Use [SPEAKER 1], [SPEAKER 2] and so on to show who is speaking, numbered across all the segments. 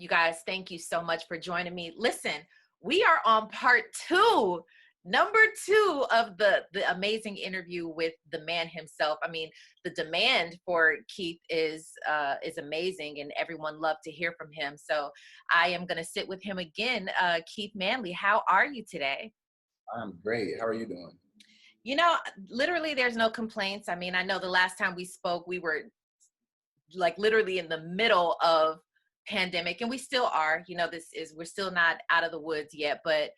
[SPEAKER 1] You guys, thank you so much for joining me. Listen, we are on part two, number two of the amazing interview with the man himself. I mean, the demand for Keith is amazing, and everyone loved to hear from him. So I am going to sit with him again. Keith Manley, how are you today?
[SPEAKER 2] I'm great. How are you doing?
[SPEAKER 1] You know, literally, there's no complaints. I mean, I know the last time we spoke, we were like literally in the middle of pandemic, and we still are. You know, we're still not out of the woods yet, but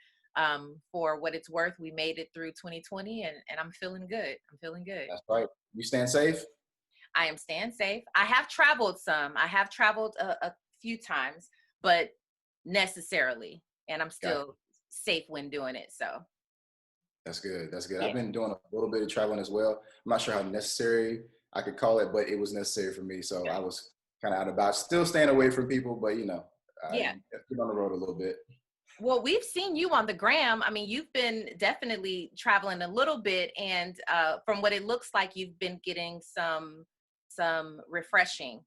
[SPEAKER 1] for what it's worth, we made it through 2020, and I'm feeling good. I'm feeling good.
[SPEAKER 2] That's right. You staying safe?
[SPEAKER 1] I am staying safe. I have traveled some. I have traveled a few times, but necessarily, and I'm still safe when doing it. So
[SPEAKER 2] that's good. That's good.
[SPEAKER 1] yeah.
[SPEAKER 2] I've been doing a little bit of traveling as well. I'm not sure how necessary I could call it, but it was necessary for me. So I was kind of out about, still staying away from people, but you know,
[SPEAKER 1] Yeah.
[SPEAKER 2] I've been on the road a little bit.
[SPEAKER 1] Well, we've seen you on the gram. I mean, you've been definitely traveling a little bit, and from what it looks like, you've been getting some refreshing.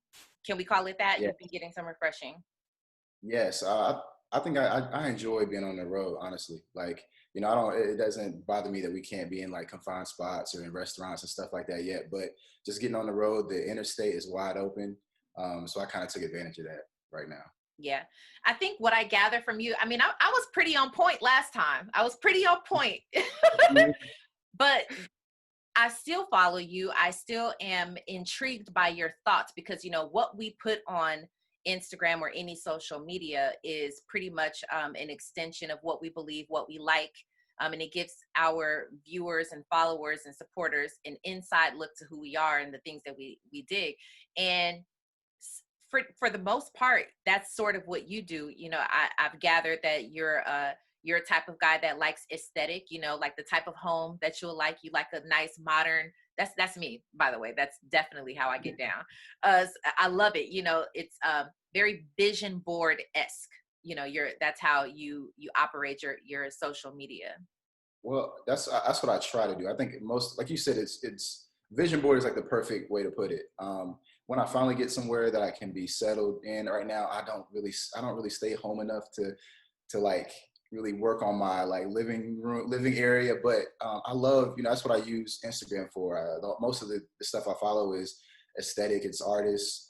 [SPEAKER 1] Can we call it that?
[SPEAKER 2] Yeah.
[SPEAKER 1] You've been getting some refreshing.
[SPEAKER 2] Yes. I think I enjoy being on the road, honestly. Like, you know, it doesn't bother me that we can't be in like confined spots or in restaurants and stuff like that yet, but just getting on the road, the interstate is wide open. So I kind of took advantage of that right now.
[SPEAKER 1] Yeah. I think what I gather from you, I mean, I was pretty on point last time. I was pretty on point, but I still follow you. I still am intrigued by your thoughts because, you know, what we put on Instagram or any social media is pretty much an extension of what we believe, what we like. And it gives our viewers and followers and supporters an inside look to who we are and the things that we dig. And for the most part, that's sort of what you do. You know, I've gathered that you're a type of guy that likes aesthetic, you know, like the type of home that you'll like. You like a nice modern, that's me, by the way. That's definitely how I get down. I love it. You know, it's very vision board-esque. You know, that's how you operate your social media.
[SPEAKER 2] Well, that's what I try to do. I think most, like you said, it's vision board is like the perfect way to put it. When I finally get somewhere that I can be settled in, right now I don't really stay home enough to like really work on my like living area. But I love, you know, that's what I use Instagram for. Most of the stuff I follow is aesthetic. It's artists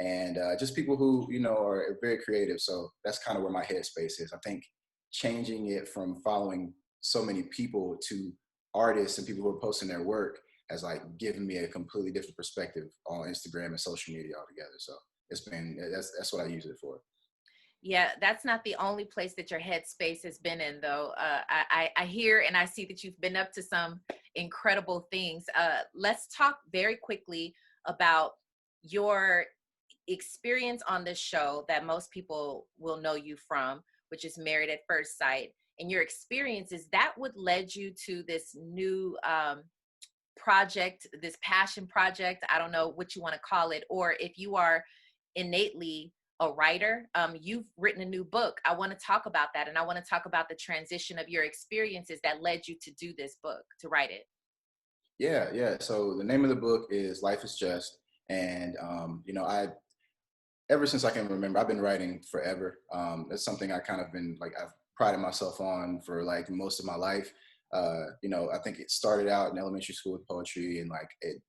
[SPEAKER 2] and just people who, you know, are very creative. So that's kind of where my headspace is. I think changing it from following so many people to artists and people who are posting their work has like given me a completely different perspective on Instagram and social media altogether. So that's what I use it for.
[SPEAKER 1] Yeah, that's not the only place that your headspace has been in, though. I hear and I see that you've been up to some incredible things. Let's talk very quickly about your experience on this show that most people will know you from, which is Married at First Sight. And your experiences, that would led you to this new project, this passion project. I don't know what you want to call it, or if you are innately a writer, you've written a new book. I want to talk about that, and I want to talk about the transition of your experiences that led you to do this book, to write it.
[SPEAKER 2] Yeah. So the name of the book is Life is Just, and you know, ever since I can remember, I've been writing forever. It's something I kind of been like I've prided myself on for like most of my life. You know, I think it started out in elementary school with poetry, and like it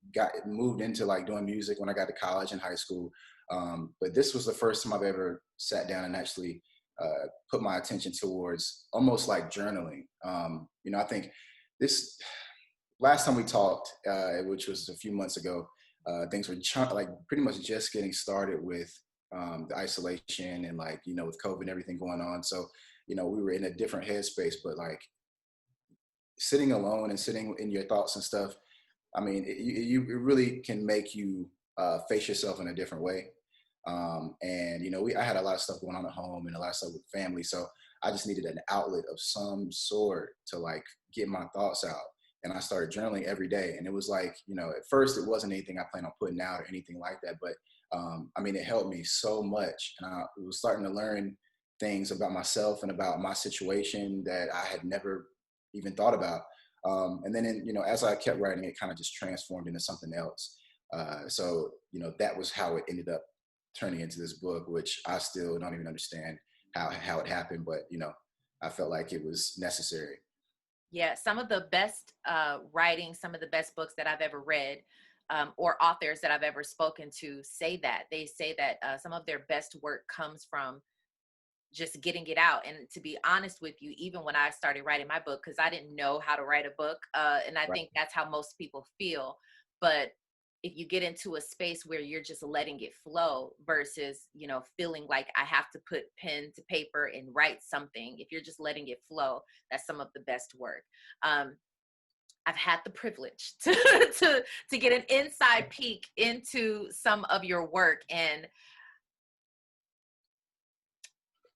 [SPEAKER 2] moved into like doing music when I got to college and high school. But this was the first time I've ever sat down and actually put my attention towards almost like journaling. You know, I think this last time we talked, which was a few months ago, things were like pretty much just getting started with the isolation and like, you know, with COVID and everything going on. So, you know, we were in a different headspace, but like sitting alone and sitting in your thoughts and stuff, I mean, it really can make you face yourself in a different way. And, you know, I had a lot of stuff going on at home and a lot of stuff with family. So I just needed an outlet of some sort to like get my thoughts out. And I started journaling every day. And it was like, you know, at first it wasn't anything I planned on putting out or anything like that. But I mean, it helped me so much. And I was starting to learn things about myself and about my situation that I had never even thought about. And then, you know, as I kept writing, it kind of just transformed into something else. So, you know, that was how it ended up turning into this book, which I still don't even understand how it happened, but you know, I felt like it was necessary.
[SPEAKER 1] Yeah, some of the best writing, some of the best books that I've ever read, or authors that I've ever spoken to say that. They say that some of their best work comes from just getting it out. And to be honest with you, even when I started writing my book, because I didn't know how to write a book, and I
[SPEAKER 2] Right.
[SPEAKER 1] think that's how most people feel. But if you get into a space where you're just letting it flow versus, you know, feeling like I have to put pen to paper and write something, if you're just letting it flow, that's some of the best work. I've had the privilege to get an inside peek into some of your work, and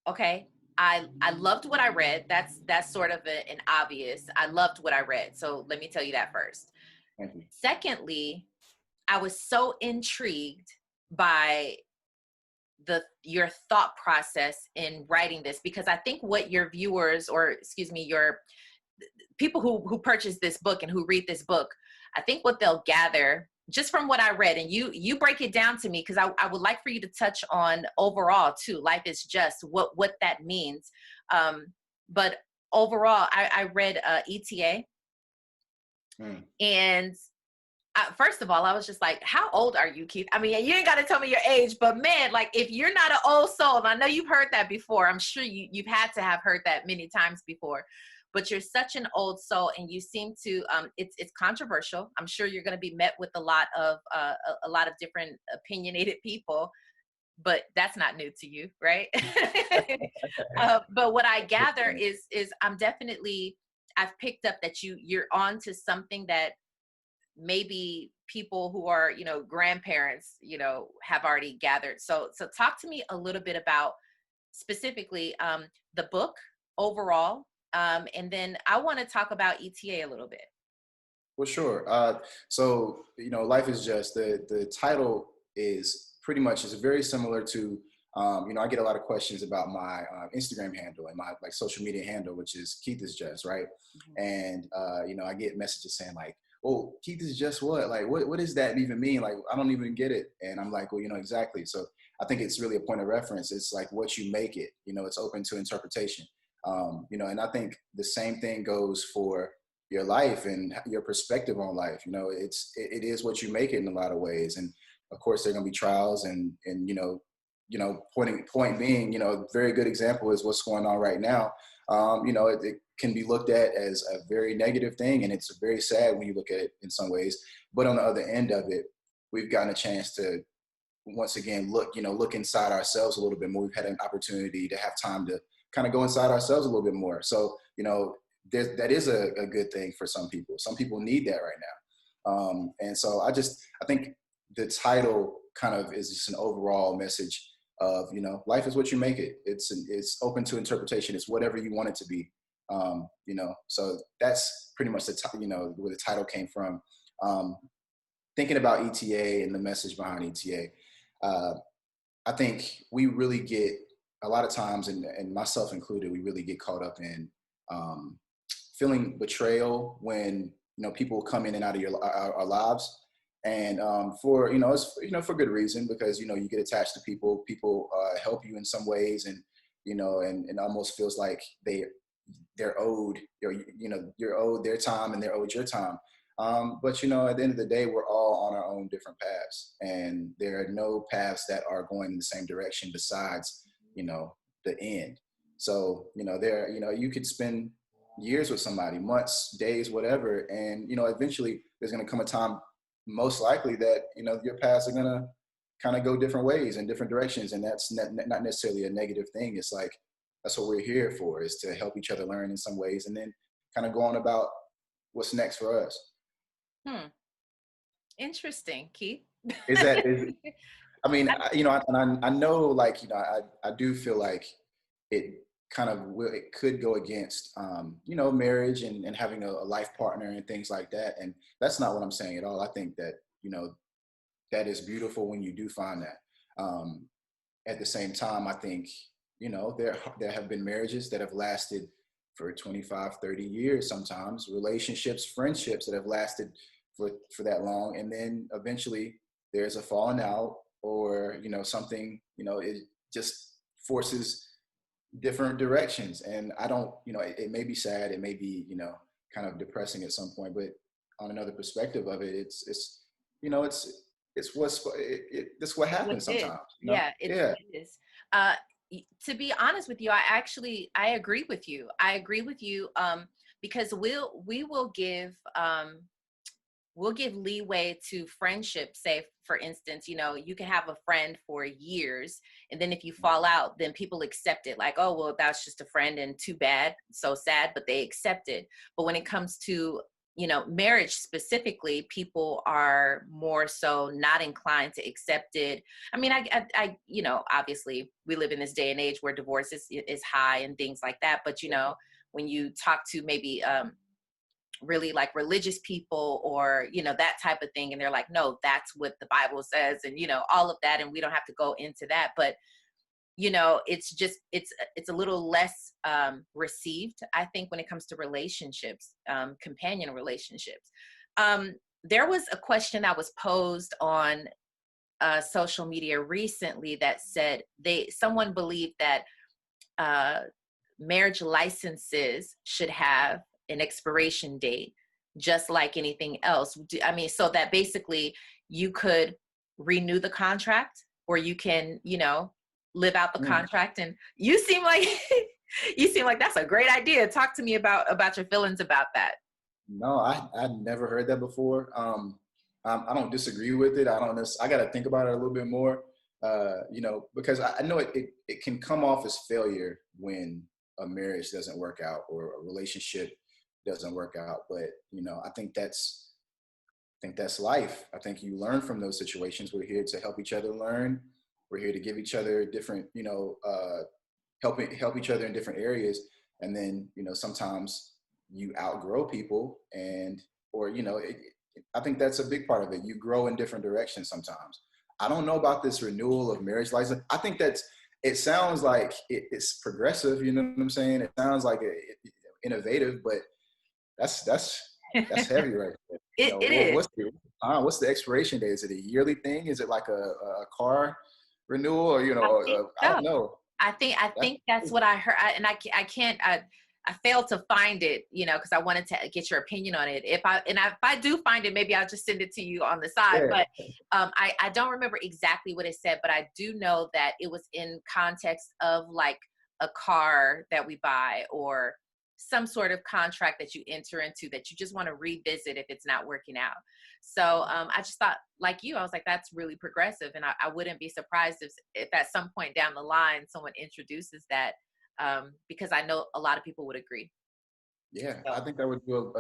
[SPEAKER 1] okay, I loved what I read. That's sort of an obvious. I loved what I read. So let me tell you that first.
[SPEAKER 2] Thank you.
[SPEAKER 1] Secondly, I was so intrigued by your thought process in writing this, because I think what your viewers, or excuse me, your people who purchase this book and who read this book, I think what they'll gather just from what I read, and you break it down to me, because I would like for you to touch on overall too, life is just, what that means. But overall, I read ETA, and first of all, I was just like, how old are you, Keith? I mean, you ain't got to tell me your age, but man, like, if you're not an old soul, and I know you've heard that before, I'm sure you've had to have heard that many times before, but you're such an old soul, and you seem to, it's controversial. I'm sure you're going to be met with a lot of different opinionated people, but that's not new to you, right? But what I gather is I've picked up that you're on to something that maybe people who are, you know, grandparents, you know, have already gathered. So talk to me a little bit about specifically the book overall, and then I want to talk about ETA a little bit.
[SPEAKER 2] Well, sure. So, you know, life is just, the title is pretty much, is very similar to, you know, I get a lot of questions about my Instagram handle and my like social media handle, which is Keith is just, right.
[SPEAKER 1] Mm-hmm.
[SPEAKER 2] And, you know, I get messages saying like, oh, Keith is just what? Like, what does that even mean? Like, I don't even get it. And I'm like, well, you know, exactly. So I think it's really a point of reference. It's like what you make it, you know, it's open to interpretation. You know, and I think the same thing goes for your life and your perspective on life. You know, it is what you make it in a lot of ways. And of course there are going to be trials and point being, you know, a very good example is what's going on right now. You know, it can be looked at as a very negative thing, and it's very sad when you look at it in some ways. But on the other end of it, we've gotten a chance to once again look inside ourselves a little bit more. We've had an opportunity to have time to kind of go inside ourselves a little bit more. So, you know, that is a good thing for some people. Some people need that right now. And so I think the title kind of is just an overall message of, you know, life is what you make it. It's open to interpretation. It's whatever you want it to be. You know, so that's pretty much where the title came from. Thinking about ETA and the message behind ETA, I think we really get a lot of times, and myself included, we really get caught up in feeling betrayal when, you know, people come in and out of our lives, and for, you know, it's, you know, for good reason, because, you know, you get attached to people. People help you in some ways, and, you know, and it almost feels like they're owed, you're owed their time and they're owed your time. But, you know, at the end of the day, we're all on our own different paths, and there are no paths that are going in the same direction besides, you know, the end. So, you know, you could spend years with somebody, months, days, whatever, and, you know, eventually there's going to come a time, most likely, that, you know, your paths are going to kind of go different ways in different directions, and that's not necessarily a negative thing. It's like, that's what we're here for, is to help each other learn in some ways, and then kind of go on about what's next for us.
[SPEAKER 1] Interesting, Keith.
[SPEAKER 2] I mean, you know, I know, like, you know, I do feel like it it could go against, you know, marriage and having a life partner and things like that. And that's not what I'm saying at all. I think that, you know, that is beautiful when you do find that. At the same time, I think, you know, there have been marriages that have lasted for 25, 30 years, sometimes relationships, friendships that have lasted for that long. And then eventually there's a falling out, or, something, it just forces different directions. And I don't, it may be sad, it may be, kind of depressing at some point, but on another perspective of it, it's what
[SPEAKER 1] What
[SPEAKER 2] happens
[SPEAKER 1] it is.
[SPEAKER 2] sometimes,
[SPEAKER 1] Yeah,
[SPEAKER 2] Yeah.
[SPEAKER 1] it is. Uh, to be honest with you, I agree with you. I agree with you. Because we will give we'll give leeway to friendship. Say, for instance, you can have a friend for years, and then if you fall out, then people accept it. Like, oh, well, that's just a friend, and too bad, so sad, but they accept it. But when it comes to marriage specifically, people are more so not inclined to accept it. I mean, I obviously we live in this day and age where divorce is high and things like that. But when you talk to maybe really like religious people, or that type of thing, and they're like, no, that's what the Bible says, and all of that, and we don't have to go into that. But it's just it's a little less received, I think, when it comes to relationships, companion relationships. There was a question that was posed on social media recently that said someone believed that marriage licenses should have an expiration date, just like anything else. I mean, so that basically you could renew the contract, or you can, live out the contract. And you seem like that's a great idea. Talk to me about your feelings about that.
[SPEAKER 2] No, I'd never heard that before. I don't disagree with it. I got to think about it a little bit more, because I know it can come off as failure when a marriage doesn't work out or a relationship doesn't work out. But, I think that's life. I think you learn from those situations. We're here to help each other learn. We're here to give each other different, help each other in different areas. And then, sometimes you outgrow people, I think that's a big part of it. You grow in different directions sometimes. I don't know about this renewal of marriage license. I think it sounds like it's progressive. You know what I'm saying? It sounds like innovative, but that's heavy right there.
[SPEAKER 1] It is.
[SPEAKER 2] What's the expiration date? Is it a yearly thing? Is it like a car renewal, or I don't know.
[SPEAKER 1] I think that's what I heard. I can't. I failed to find it, because I wanted to get your opinion on it. If I do find it, maybe I'll just send it to you on the side.
[SPEAKER 2] Yeah.
[SPEAKER 1] But I don't remember exactly what it said, but I do know that it was in context of like a car that we buy, or some sort of contract that you enter into that you just want to revisit if it's not working out. So I just thought, like you, I was like, that's really progressive. And I wouldn't be surprised if at some point down the line, someone introduces that, because I know a lot of people would agree.
[SPEAKER 2] Yeah, so I think that would do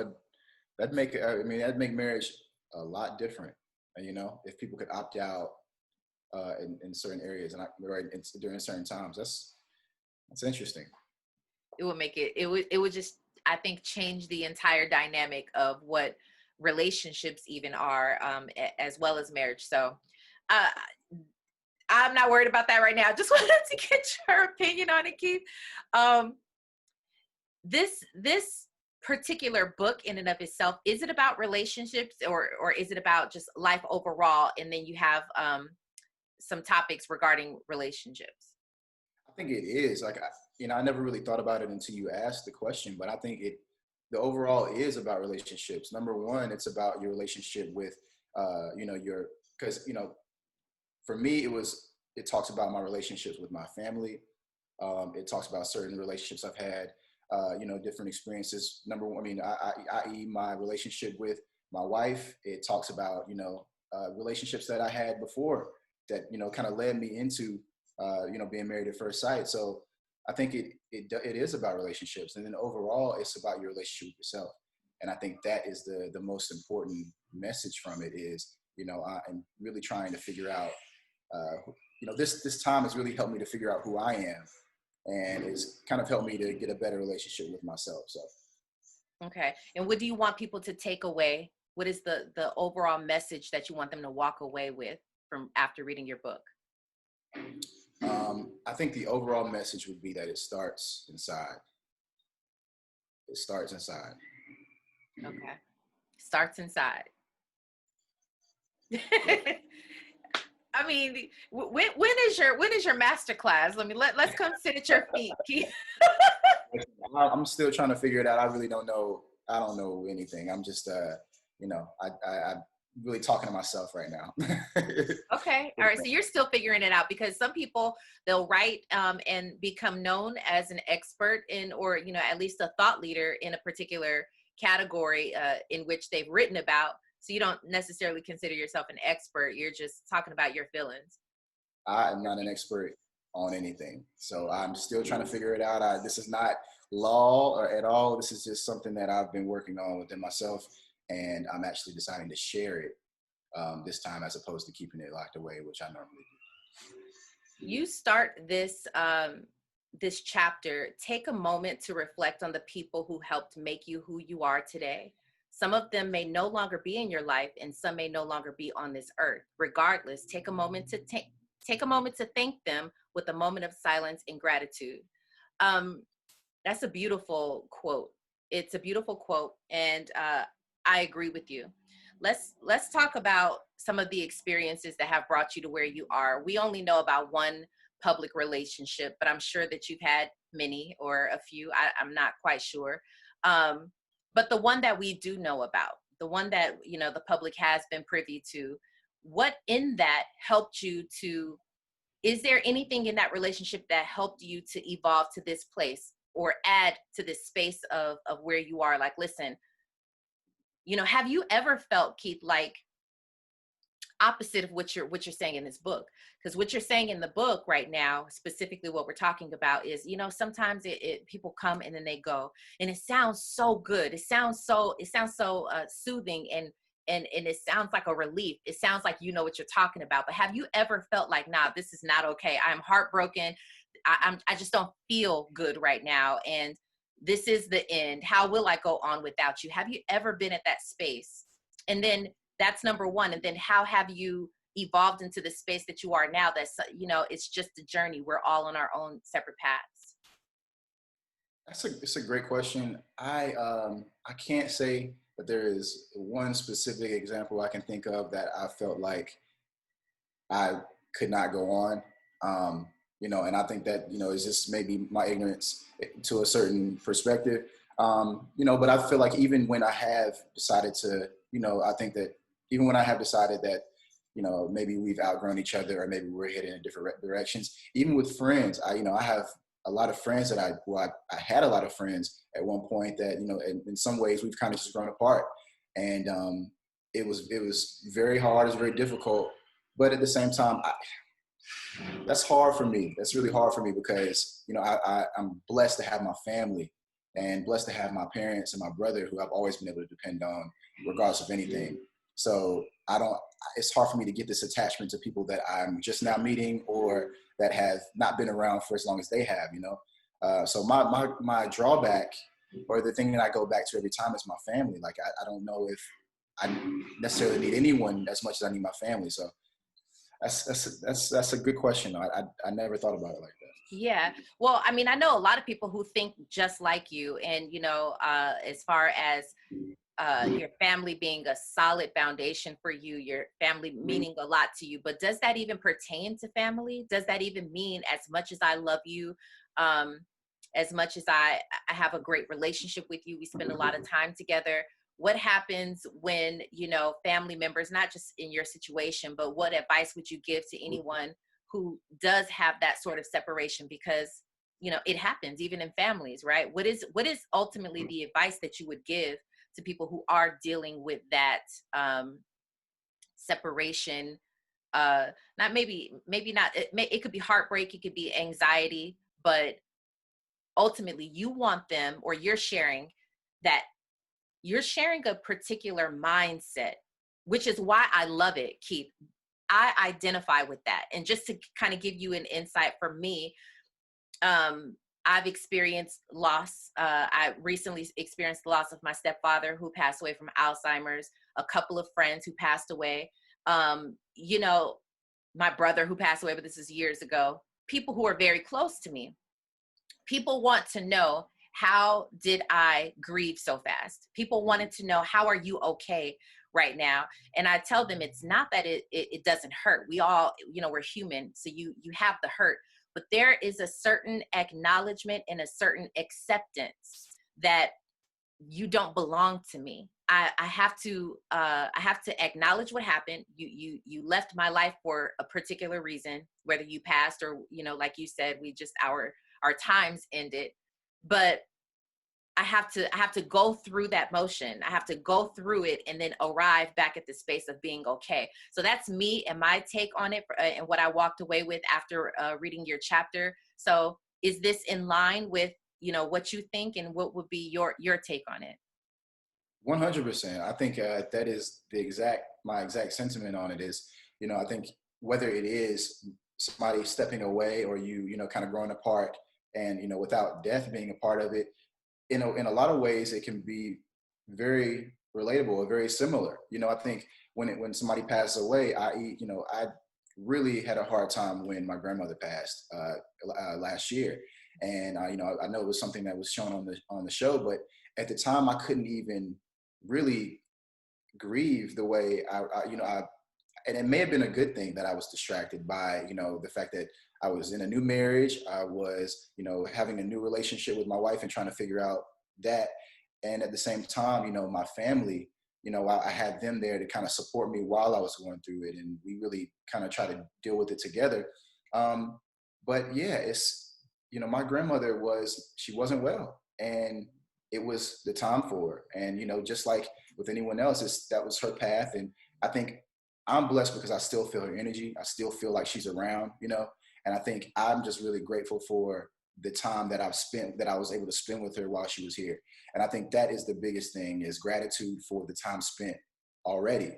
[SPEAKER 2] that'd make marriage a lot different. If people could opt out in certain areas and during certain times, that's interesting.
[SPEAKER 1] It would make it would just, I think, change the entire dynamic of what relationships even are, as well as marriage. So I'm not worried about that right now. I just wanted to get your opinion on it, Keith. This particular book in and of itself, is it about relationships, or is it about just life overall? And then you have some topics regarding relationships.
[SPEAKER 2] I think it is. Like, I never really thought about it until you asked the question, but I think the overall is about relationships. Number one, it's about your relationship with, because, for me, it talks about my relationships with my family. It talks about certain relationships I've had, different experiences. Number one, i.e. my relationship with my wife. It talks about, relationships that I had before that, kind of led me into, being married at first sight. So I think it is about relationships. And then overall, it's about your relationship with yourself. And I think that is the most important message from it is, I'm really trying to figure out, this time has really helped me to figure out who I am, and it's kind of helped me to get a better relationship with myself. So.
[SPEAKER 1] Okay. And what do you want people to take away? What is the overall message that you want them to walk away with from after reading your book?
[SPEAKER 2] I think the overall message would be that it starts inside. It starts inside.
[SPEAKER 1] Okay. Starts inside. I mean, when is your master class? Let's come sit at your feet, Keith.
[SPEAKER 2] I'm still trying to figure it out. I really don't know. I don't know anything. I'm just, I'm really talking to myself right now.
[SPEAKER 1] Okay. All right. So you're still figuring it out, because some people, they'll write and become known as an expert in, or, at least a thought leader in a particular category in which they've written about. So you don't necessarily consider yourself an expert. You're just talking about your feelings.
[SPEAKER 2] I am not an expert on anything. So I'm still trying to figure it out. This is not law or at all. This is just something that I've been working on within myself. And I'm actually deciding to share it this time, as opposed to keeping it locked away, which I normally do.
[SPEAKER 1] You start this chapter. Take a moment to reflect on the people who helped make you who you are today. Some of them may no longer be in your life, and some may no longer be on this earth. Regardless, take a moment to thank them with a moment of silence and gratitude. That's a beautiful quote. It's a beautiful quote, and I agree with you. Let's talk about some of the experiences that have brought you to where you are. We only know about one public relationship, but I'm sure that you've had many, or a few. I'm not quite sure. But the one that we do know about, the one that, the public has been privy to, what in that helped you to, is there anything in that relationship that helped you to evolve to this place, or add to this space of where you are? Like, listen, have you ever felt, Keith, like, opposite of what you're saying in this book? Because what you're saying in the book right now, specifically what we're talking about, is, sometimes people come and then they go, and it sounds so good. It sounds so soothing, and it sounds like a relief. It sounds like you know what you're talking about. But have you ever felt like, nah, this is not okay? I'm heartbroken. I just don't feel good right now, and this is the end. How will I go on without you? Have you ever been at that space? And then that's number one. And then how have you evolved into the space that you are now? That's, it's just a journey. We're all on our own separate paths.
[SPEAKER 2] It's a great question. I can't say that there is one specific example I can think of that I felt like I could not go on. And I think that, it's just maybe my ignorance to a certain perspective. But I feel like even when I have decided to, I think that even when I have decided that, maybe we've outgrown each other, or maybe we're heading in different directions, even with friends, I have a lot of friends that I had a lot of friends at one point that, in some ways we've kind of just grown apart. And it was very hard. It was very difficult. But at the same time, that's hard for me. That's really hard for me because, I'm blessed to have my family, and blessed to have my parents and my brother, who I've always been able to depend on regardless of anything. So it's hard for me to get this attachment to people that I'm just now meeting, or that have not been around for as long as they have, So my drawback, or the thing that I go back to every time, is my family. Like, I don't know if I necessarily need anyone as much as I need my family. So that's a good question. I never thought about it like that.
[SPEAKER 1] Yeah. Well, I mean, I know a lot of people who think just like you, and, as far as your family being a solid foundation for you, your family meaning a lot to you. But does that even pertain to family? Does that even mean, as much as I love you, as much as I have a great relationship with you, we spend a lot of time together, what happens when, family members, not just in your situation, but what advice would you give to anyone who does have that sort of separation? Because, it happens even in families, right? What is ultimately the advice that you would give to people who are dealing with that separation? Not maybe not. It could be heartbreak. It could be anxiety. But ultimately, you want them, or you're sharing a particular mindset, which is why I love it, Keith. I identify with that. And just to kind of give you an insight, for me, I've experienced loss. I recently experienced the loss of my stepfather, who passed away from Alzheimer's, a couple of friends who passed away, my brother who passed away, but this is years ago, people who are very close to me. People want to know, how did I grieve so fast? People wanted to know, how are you okay right now. And I tell them it's not that it doesn't hurt. We all, we're human. So you have the hurt, but there is a certain acknowledgement and a certain acceptance that you don't belong to me. I have to acknowledge what happened. You left my life for a particular reason, whether you passed or, like you said, we just our times ended. But I have to go through that motion. I have to go through it and then arrive back at the space of being okay. So that's me and my take on it, and what I walked away with after reading your chapter. So is this in line with, what you think, and what would be your take on it?
[SPEAKER 2] 100%. I think that is my exact sentiment on it is, I think whether it is somebody stepping away or kind of growing apart and, without death being a part of it, in a lot of ways, it can be very relatable or very similar. I think when somebody passes away, I really had a hard time when my grandmother passed last year. And I know it was something that was shown on the show, but at the time I couldn't even really grieve the way and it may have been a good thing that I was distracted by, the fact that I was in a new marriage. I was, having a new relationship with my wife and trying to figure out that. And at the same time, my family, I had them there to kind of support me while I was going through it. And we really kind of try to deal with it together. But yeah, my grandmother she wasn't well, and it was the time for her. And, just like with anyone else, that was her path. And I think I'm blessed because I still feel her energy. I still feel like she's around, and I think I'm just really grateful for the time that I was able to spend with her while she was here. And I think that is the biggest thing, is gratitude for the time spent already.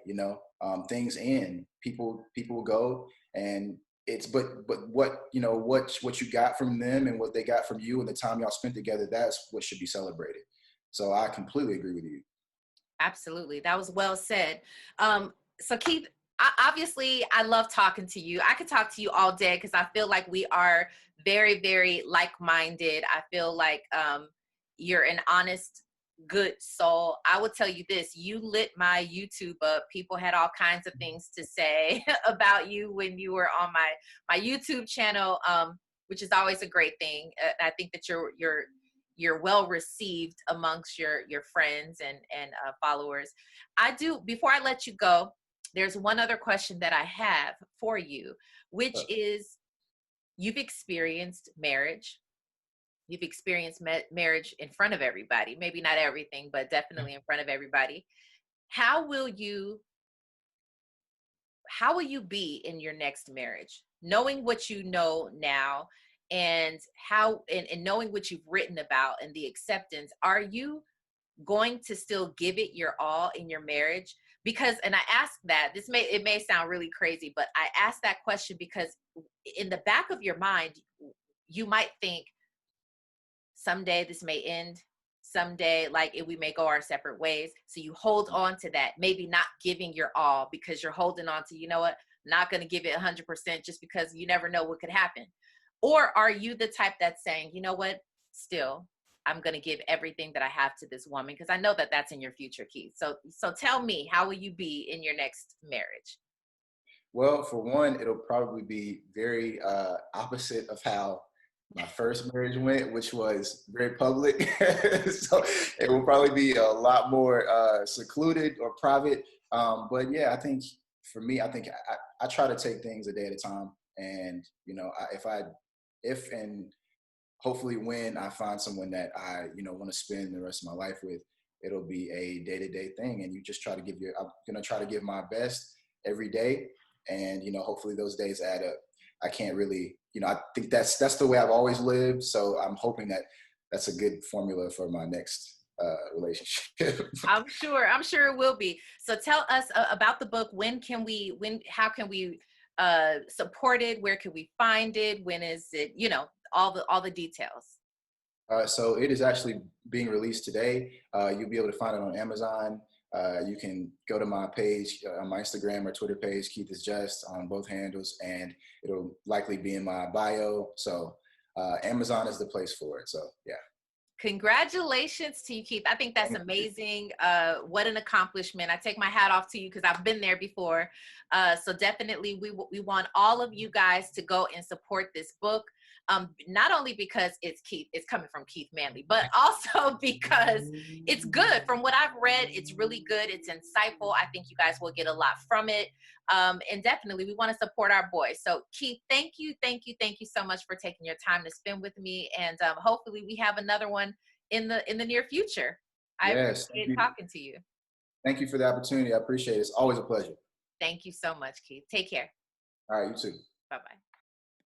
[SPEAKER 2] Things end, people go, and but what you got from them and what they got from you and the time y'all spent together, that's what should be celebrated. So I completely agree with you.
[SPEAKER 1] Absolutely. That was well said. So Keith, obviously I love talking to you. I could talk to you all day because I feel like we are very, very like-minded. I feel like you're an honest, good soul. I will tell you this, you lit my YouTube up. People had all kinds of things to say about you when you were on my YouTube channel, which is always a great thing. I think that you're well received amongst your friends and followers. Before I let you go, there's one other question that I have for you, which is, you've experienced marriage. You've experienced marriage in front of everybody. Maybe not everything, but definitely in front of everybody. How will you be in your next marriage, knowing what you know now, and and knowing what you've written about and the acceptance? Are you going to still give it your all in your marriage? Because, and I ask that, it may sound really crazy, but I ask that question because in the back of your mind, you might think someday this may end, someday we may go our separate ways. So you hold on to that, maybe not giving your all because you're holding on to, not going to give it 100% just because you never know what could happen. Or are you the type that's saying, still, I'm going to give everything that I have to this woman? Because I know that that's in your future, Keith. So tell me, how will you be in your next marriage?
[SPEAKER 2] Well, for one, it'll probably be very opposite of how my first marriage went, which was very public. So it will probably be a lot more secluded or private. But yeah, I think for me, I try to take things a day at a time. And, if and hopefully when I find someone that I, want to spend the rest of my life with, it'll be a day-to-day thing. And you just I'm going to try to give my best every day. And, hopefully those days add up. I can't really, I think that's the way I've always lived. So I'm hoping that that's a good formula for my next relationship.
[SPEAKER 1] I'm sure it will be. So tell us about the book. How can we support it? Where can we find it? When is it, all the details.
[SPEAKER 2] So it is actually being released today. You'll be able to find it on Amazon. You can go to my page, on my Instagram or Twitter page, Keith is Just, on both handles, and it'll likely be in my bio. So Amazon is the place for it. So yeah.
[SPEAKER 1] Congratulations to you, Keith. I think that's amazing. What an accomplishment. I take my hat off to you because I've been there before. So definitely we want all of you guys to go and support this book. Not only because it's coming from Keith Manley, but also because it's good. From what I've read, it's really good. It's insightful. I think you guys will get a lot from it. And definitely we want to support our boys. So Keith, thank you so much for taking your time to spend with me. And hopefully we have another one in the near future. I appreciate talking to you.
[SPEAKER 2] Thank you for the opportunity. I appreciate it. It's always a pleasure.
[SPEAKER 1] Thank you so much, Keith. Take care.
[SPEAKER 2] All right, you too.
[SPEAKER 1] Bye-bye.